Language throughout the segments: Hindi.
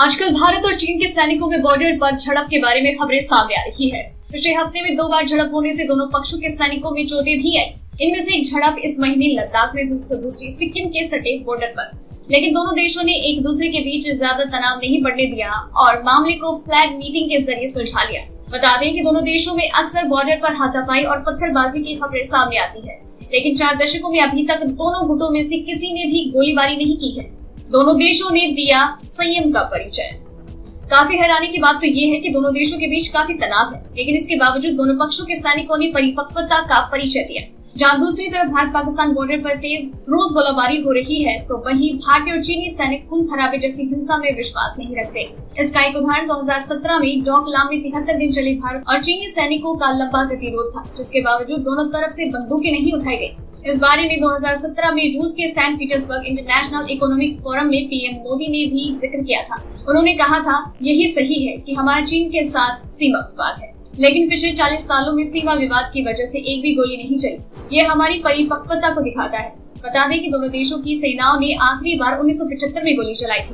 आजकल भारत और चीन के सैनिकों में बॉर्डर पर झड़प के बारे में खबरें सामने आ रही है। पिछले हफ्ते में 2 बार झड़प होने से दोनों पक्षों के सैनिकों में चोटें भी आई। इनमें से एक झड़प इस महीने लद्दाख में हुई तो दूसरी सिक्किम के सटे बॉर्डर पर। लेकिन दोनों देशों ने एक दूसरे के बीच ज्यादा तनाव नहीं बढ़ने दिया और मामले को फ्लैग मीटिंग के जरिए सुलझा लिया। बता दें कि दोनों देशों में अक्सर बॉर्डर पर हाथापाई और पत्थरबाजी की खबरें सामने आती है, लेकिन 4 दशकों में अभी तक दोनों गुटों में से किसी ने भी गोलीबारी नहीं की है। दोनों देशों ने दिया संयम का परिचय। काफी हैरानी की बात तो ये है कि दोनों देशों के बीच काफी तनाव है, लेकिन इसके बावजूद दोनों पक्षों के सैनिकों ने परिपक्वता का परिचय दिया। जहां दूसरी तरफ भारत पाकिस्तान बॉर्डर पर तेज रोज गोलाबारी हो रही है, तो वहीं भारतीय और चीनी सैनिक खून खराबे जैसी हिंसा में विश्वास नहीं रखते। इसका एक उदाहरण 2017 में डोकलाम में 73 दिन चले भारत और चीनी सैनिकों का लंबा गतिरोध था, जिसके बावजूद दोनों तरफ से बंदूकें नहीं उठाई गयी। इस बारे में 2017 में रूस के Saint Petersburg International Economic Forum में पीएम मोदी ने भी जिक्र किया था। उन्होंने कहा था, यही सही है कि हमारा चीन के साथ सीमा विवाद है, लेकिन पिछले 40 सालों में सीमा विवाद की वजह से एक भी गोली नहीं चली। ये हमारी परिपक्वता को दिखाता है। बता दें कि दोनों देशों की सेनाओं ने आखिरी बार 1975 में गोली चलाई थी।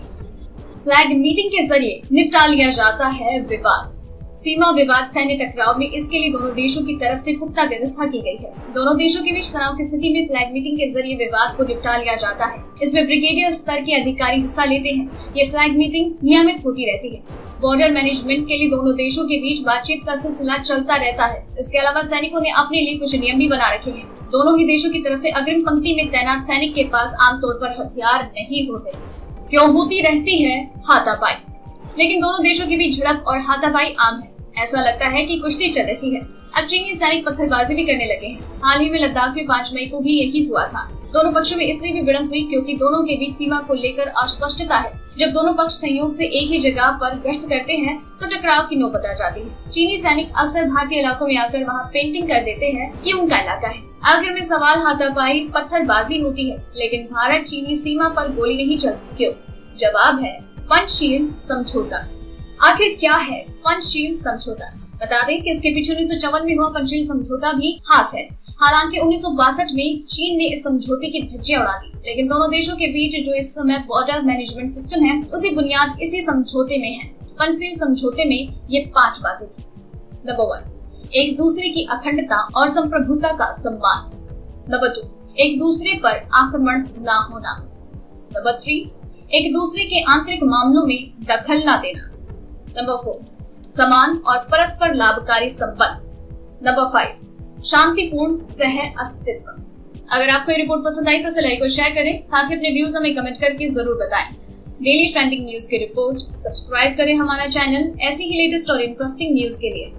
फ्लैग मीटिंग के जरिए निपटा लिया जाता है विवाद। सीमा विवाद सैन्य टकराव में इसके लिए दोनों देशों की तरफ से पुख्ता व्यवस्था की गई है। दोनों देशों के बीच तनाव की स्थिति में फ्लैग मीटिंग के जरिए विवाद को निपटा लिया जाता है। इसमें ब्रिगेडियर स्तर के अधिकारी हिस्सा लेते हैं। ये फ्लैग मीटिंग नियमित होती रहती है। बॉर्डर मैनेजमेंट के लिए दोनों देशों के बीच बातचीत का सिलसिला चलता रहता है। इसके अलावा सैनिकों ने अपने लिए कुछ नियम भी बना रखे हैं। दोनों ही देशों की तरफ से अग्रिम पंक्ति में तैनात सैनिक के पास आमतौर पर हथियार नहीं होते। क्यों होती रहती है हाथापाई, लेकिन दोनों देशों के बीच झड़प और हाथापाई आम है। ऐसा लगता है कि कुश्ती चल रही है। अब चीनी सैनिक पत्थरबाजी भी करने लगे हैं। हाल ही में लद्दाख में 5 मई को भी यही हुआ था। दोनों पक्षों में इसलिए भी भिड़ंत हुई क्योंकि दोनों के बीच सीमा को लेकर अस्पष्टता है। जब दोनों पक्ष संयोग से एक ही जगह पर गश्त करते हैं तो टकराव की नौबत आ जाती है। चीनी सैनिक अक्सर भारतीय इलाकों में आकर वहाँ पेंटिंग कर देते हैं कि उनका इलाका है। आखिर में सवाल हाथापाई पत्थरबाजी होती है, लेकिन भारत चीनी सीमा पर गोली नहीं चलती। क्यों? जवाब है पंचशील समझौता। आखिर क्या है पंचशील समझौता? बता दें कि इसके पीछे 1954 में हुआ पंचशील समझौता भी खास है। हालांकि 1962 में चीन ने इस समझौते की धज्जियां उड़ा दी, लेकिन दोनों देशों के बीच जो इस समय बॉर्डर मैनेजमेंट सिस्टम है, उसी बुनियाद इसी समझौते में है। पंचशील समझौते में ये 5 बातें थी। नंबर 1, एक दूसरे की अखंडता और संप्रभुता का सम्मान। नंबर 2, एक दूसरे पर आक्रमण न होना। नंबर 3, एक दूसरे के आंतरिक मामलों में दखल न देना। नंबर 4, समान और परस्पर लाभकारी संबंध। नंबर 5, शांतिपूर्ण सह अस्तित्व। अगर आपको ये रिपोर्ट पसंद आई तो इसे लाइक और शेयर करें। साथ ही अपने व्यूज हमें कमेंट करके जरूर बताएं। डेली ट्रेंडिंग न्यूज की रिपोर्ट सब्सक्राइब करें हमारा चैनल ऐसी ही लेटेस्ट और इंटरेस्टिंग न्यूज के लिए।